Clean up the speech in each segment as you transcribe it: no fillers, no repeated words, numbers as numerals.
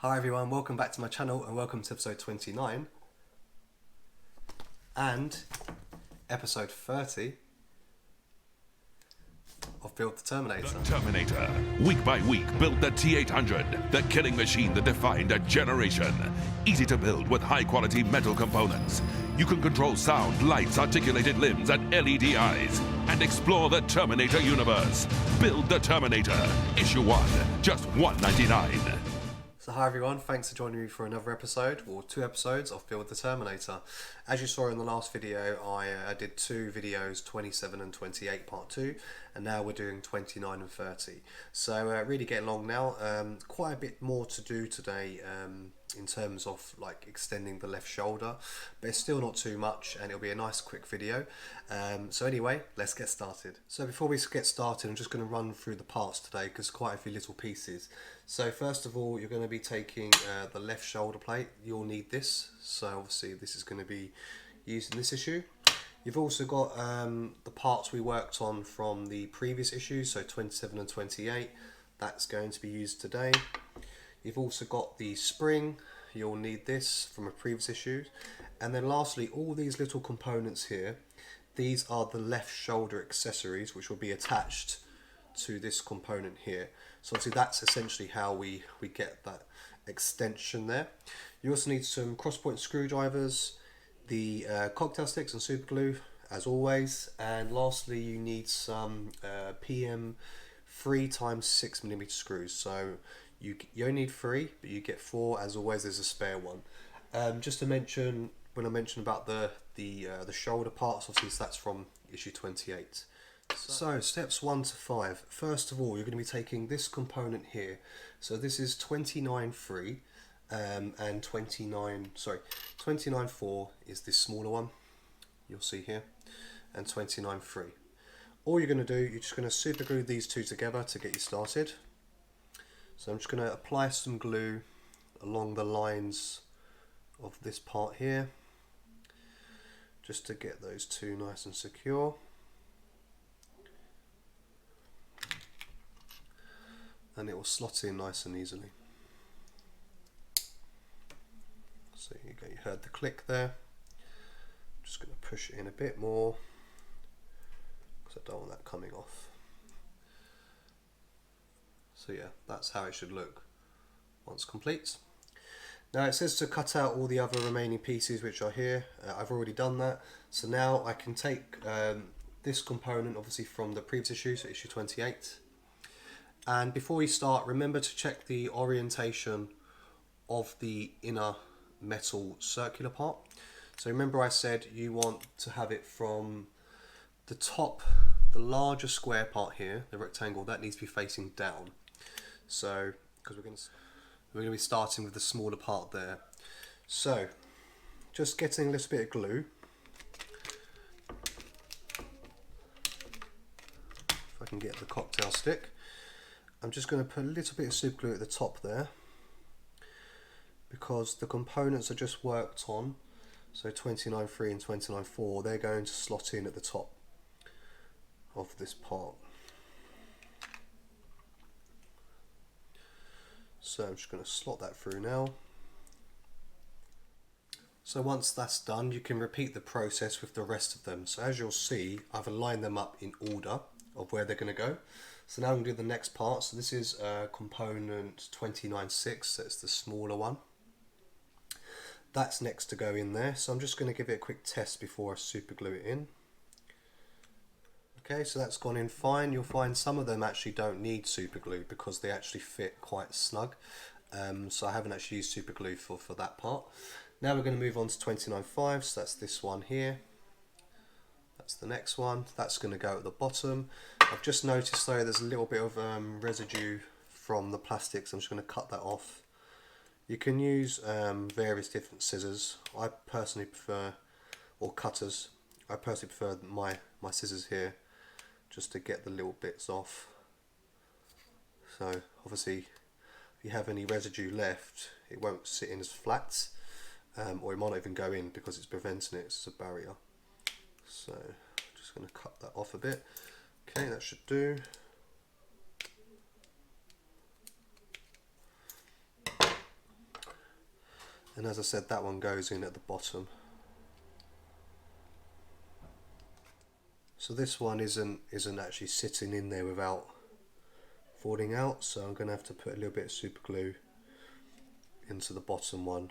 Hi everyone, welcome back to my channel and welcome to episode 29 and episode 30 of Build the Terminator. The Terminator. Week by week, build the T-800, the killing machine that defined a generation. Easy to build with high-quality metal components. You can control sound, lights, articulated limbs, and L.A.D. eyes. And explore the Terminator universe. Build the Terminator. Issue 1, just $1.99. So hi everyone, thanks for joining me for another episode, or 2 episodes of Build the Terminator. As you saw in the last video, I did 2 videos, 27 and 28 part 2, and now we're doing 29 and 30. So really getting along now, quite a bit more to do today in terms of like extending the left shoulder, but it's still not too much and it'll be a nice quick video. So anyway, let's get started. So before we get started, I'm just going to run through the parts today because quite a few little pieces. So first of all, you're going to be taking the left shoulder plate. You'll need this, so obviously this is going to be used in this issue. You've also got the parts we worked on from the previous issues, so 27 and 28. That's going to be used today. You've also got the spring. You'll need this from a previous issue. And then lastly, all these little components here, these are the left shoulder accessories which will be attached to this component here. So obviously that's essentially how we get that extension there. You also need some cross-point screwdrivers, the cocktail sticks and super glue as always, and lastly you need some PM 3x6mm screws. So you only need 3, but you get 4 as always. There's a spare one. Just to mention, when I mentioned about the shoulder parts, obviously that's from issue 28. So steps 1 to 5. First of all, you're going to be taking this component here. So this is 29.3 and 29.4 is this smaller one you'll see here, and 29.3. All you're going to do, you're just going to super glue these two together to get you started. So I'm just going to apply some glue along the lines of this part here, just to get those two nice and secure. And it will slot in nice and easily. So you heard the click there. Just going to push it in a bit more because I don't want that coming off. So yeah, that's how it should look once complete. Now it says to cut out all the other remaining pieces which are here. I've already done that. So now I can take this component obviously from the previous issue, so issue 28. And before we start, remember to check the orientation of the inner metal circular part. So remember I said you want to have it from the top, the larger square part here, the rectangle, that needs to be facing down. So, because we're going to be starting with the smaller part there. So, just getting a little bit of glue. If I can get the cocktail stick. I'm just going to put a little bit of super glue at the top there, because the components are just worked on, so 29.3 and 29.4, they're going to slot in at the top of this part. So I'm just going to slot that through now. So once that's done, you can repeat the process with the rest of them. So as you'll see, I've aligned them up in order of where they're going to go. So now I'm going to do the next part. So this is component 29.6, so it's the smaller one. That's next to go in there. So I'm just going to give it a quick test before I super glue it in. Okay, so that's gone in fine. You'll find some of them actually don't need super glue because they actually fit quite snug. So I haven't actually used super glue for that part. Now we're going to move on to 29.5, so that's this one here. That's the next one. That's going to go at the bottom. I've just noticed though there's a little bit of residue from the plastics. I'm just going to cut that off. You can use various different scissors. I personally prefer, or cutters. I personally prefer my scissors here, just to get the little bits off. So obviously if you have any residue left, it won't sit in as flat, or it might not even go in because it's preventing it, it's a barrier. So I'm just going to cut that off a bit. Okay, that should do. And as I said, that one goes in at the bottom. So this one isn't actually sitting in there without falling out, so I'm going to have to put a little bit of super glue into the bottom one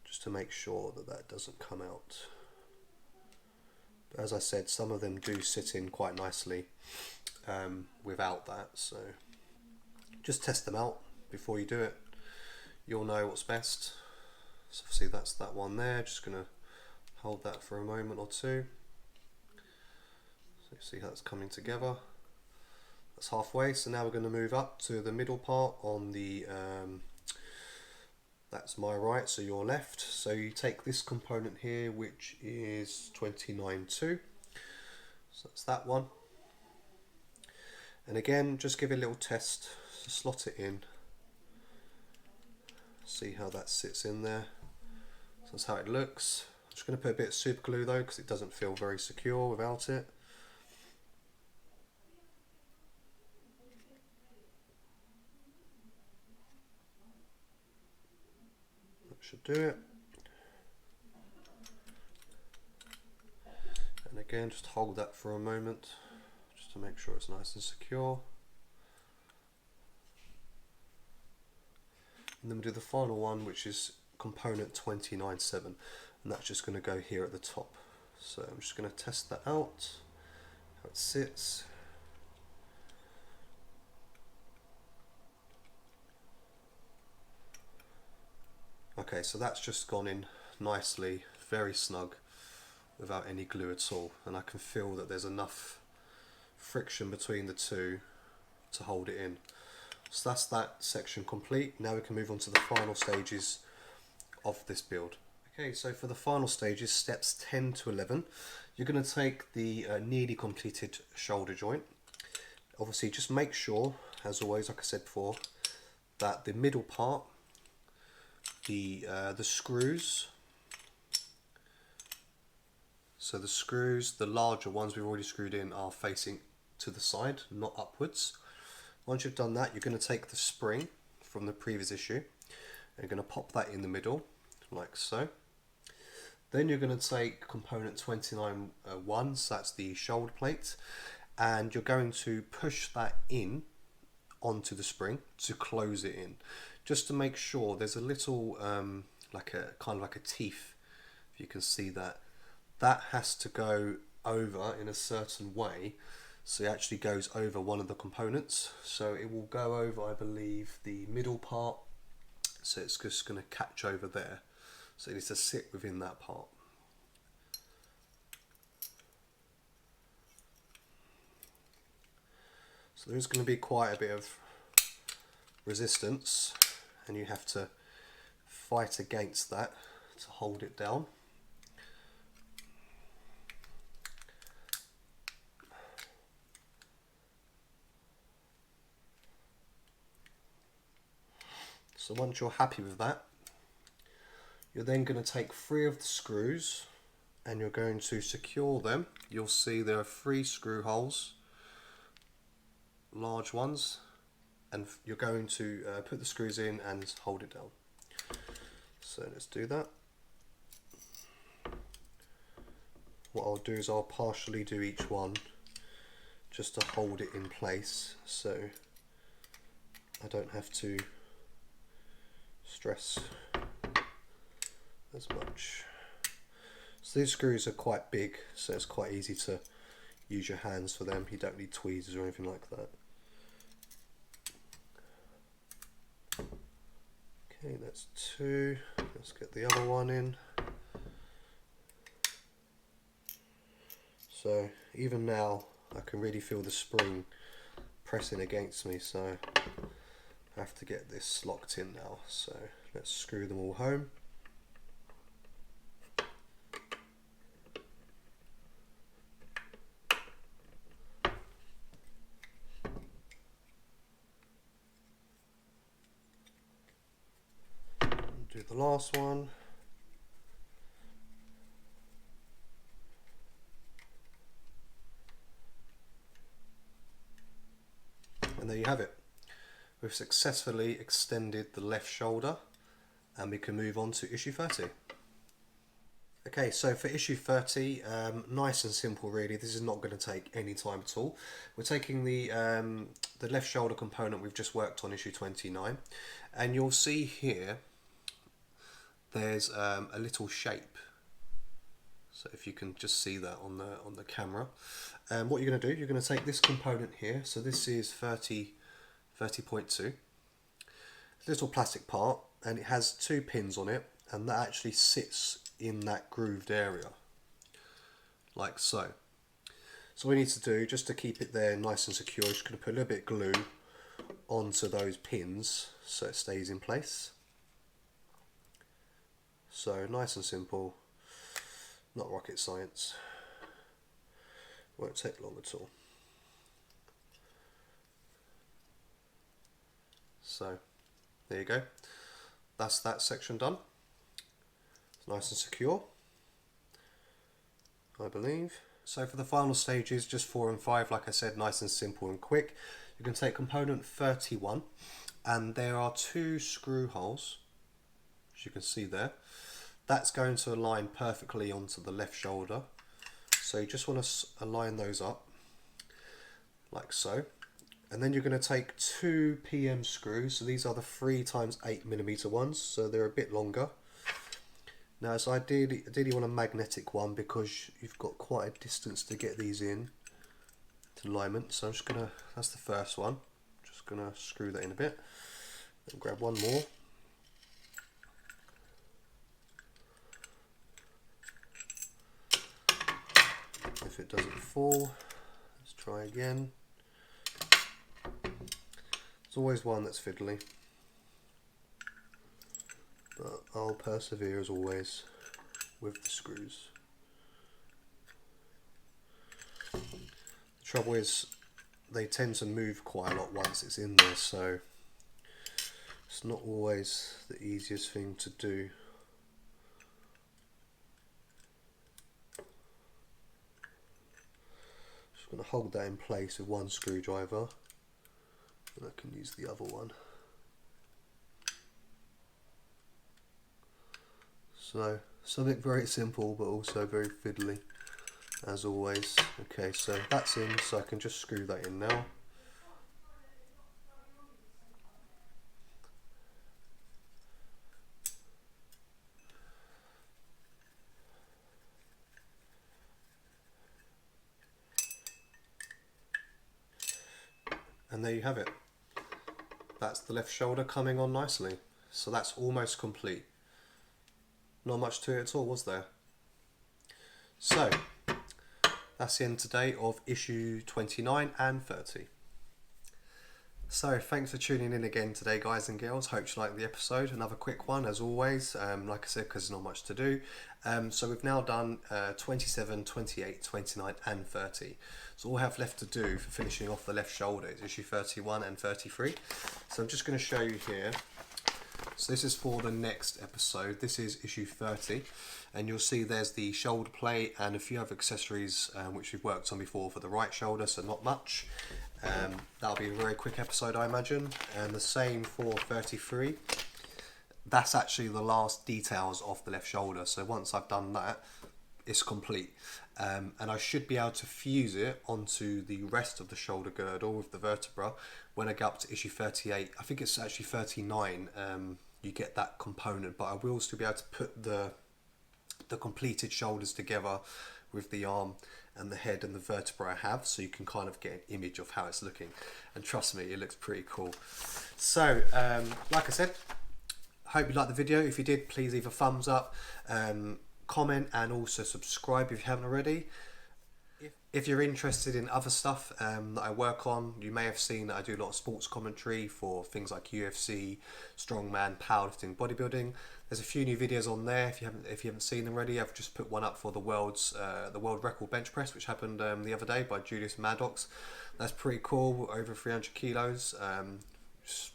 just to make sure that that doesn't come out. But as I said, some of them do sit in quite nicely without that, so just test them out before you do it. You'll know what's best. So see, that's that one there. Just going to hold that for a moment or two. So you see how it's coming together. That's halfway. So now we're going to move up to the middle part on the that's my right, so your left. So you take this component here, which is 29.2. So that's that one. And again, just give it a little test. So slot it in. See how that sits in there. So that's how it looks. I'm just going to put a bit of super glue though, because it doesn't feel very secure without it. That should do it. And again, just hold that for a moment, just to make sure it's nice and secure. And then we do the final one, which is component 29.7, and that's just going to go here at the top. So I'm just going to test that out, how it sits. Okay, so that's just gone in nicely, very snug, without any glue at all, and I can feel that there's enough friction between the two to hold it in. So that's that section complete. Now we can move on to the final stages of this build. Okay, so for the final stages, steps 10 to 11, you're going to take the nearly completed shoulder joint. Obviously, just make sure, as always, like I said before, that the middle part, the screws, so the screws, the larger ones we've already screwed in, are facing to the side, not upwards. Once you've done that, you're going to take the spring from the previous issue and you're going to pop that in the middle, like so. Then you're going to take component 29.1, so that's the shoulder plate, and you're going to push that in onto the spring to close it in, just to make sure there's a little like a kind of like a teeth, if you can see that. That has to go over in a certain way, so it actually goes over one of the components. So it will go over, I believe, the middle part, so it's just going to catch over there. So it needs to sit within that part. So there's going to be quite a bit of resistance, and you have to fight against that to hold it down. So once you're happy with that, you're then going to take 3 of the screws and you're going to secure them. You'll see there are 3 screw holes, large ones, and you're going to put the screws in and hold it down. So let's do that. What I'll do is I'll partially do each one just to hold it in place, so I don't have to stress as much. So these screws are quite big, so it's quite easy to use your hands for them. You don't need tweezers or anything like that. Okay, that's 2. Let's get the other one in. So even now I can really feel the spring pressing against me, so I have to get this locked in now. So let's screw them all home. Do the last one. And there you have it. We've successfully extended the left shoulder and we can move on to issue 30. Okay, so for issue 30, nice and simple really. This is not going to take any time at all. We're taking the left shoulder component we've just worked on issue 29, and you'll see here there's a little shape. So if you can just see that on the camera. What you're going to do, you're going to take this component here. So this is 30.2. Little plastic part, and it has 2 pins on it, and that actually sits in that grooved area, like so. So what we need to do, just to keep it there nice and secure, is just going to put a little bit of glue onto those pins so it stays in place. So nice and simple, not rocket science, won't take long at all. So there you go, that's that section done. It's nice and secure, I believe. So for the final stages, just 4 and 5, like I said, nice and simple and quick. You can take component 31, and there are 2 screw holes, as you can see there. That's going to align perfectly onto the left shoulder. So you just want to align those up, like so. And then you're going to take 2 PM screws. So these are the 3x8mm ones, so they're a bit longer. Now, so ideally want a magnetic one because you've got quite a distance to get these in to alignment. So I'm just gonna, that's the first one. Just gonna screw that in a bit. And grab one more. If it doesn't fall, let's try again. There's always one that's fiddly, but I'll persevere as always with the screws. The trouble is they tend to move quite a lot once it's in there, so it's not always the easiest thing to do. Just going to hold that in place with one screwdriver, and I can use the other one. So something very simple but also very fiddly as always. Okay, so that's in, so I can just screw that in now. And there you have it. That's the left shoulder coming on nicely. So that's almost complete. Not much to it at all, was there? So that's the end today of issue 29 and 30. So thanks for tuning in again today, guys and girls. Hope you liked the episode. Another quick one as always, like I said, because there's not much to do. So we've now done 27, 28, 29 and 30. So all we have left to do for finishing off the left shoulder is issue 31 and 33. So I'm just going to show you here. So this is for the next episode. This is issue 30, and you'll see there's the shoulder plate and a few other accessories which we've worked on before for the right shoulder, so not much. That'll be a very quick episode, I imagine. And the same for 33. That's actually the last details of the left shoulder, so once I've done that, it's complete. And I should be able to fuse it onto the rest of the shoulder girdle with the vertebra when I get up to issue 38. I think it's actually 39. You get that component, but I will still be able to put the completed shoulders together with the arm and the head and the vertebra I have, so you can kind of get an image of how it's looking. And trust me, it looks pretty cool. So like I said, hope you liked the video. If you did, please leave a thumbs up, comment, and also subscribe if you haven't already. If you're interested in other stuff that I work on, you may have seen that I do a lot of sports commentary for things like UFC, strongman, powerlifting, bodybuilding. There's a few new videos on there. If you haven't seen them already, I've just put one up for the world record bench press, which happened the other day by Julius Maddox. That's pretty cool. Over 300 kilos, just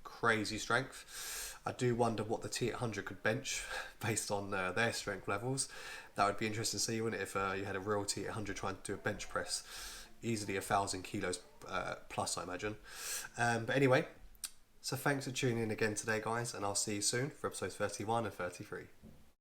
crazy strength. I do wonder what the T800 could bench based on their strength levels. That would be interesting to see, wouldn't it, if you had a real T800 trying to do a bench press. Easily 1,000 kilos plus, I imagine. But anyway, So thanks for tuning in again today, guys, and I'll see you soon for episodes 31 and 33.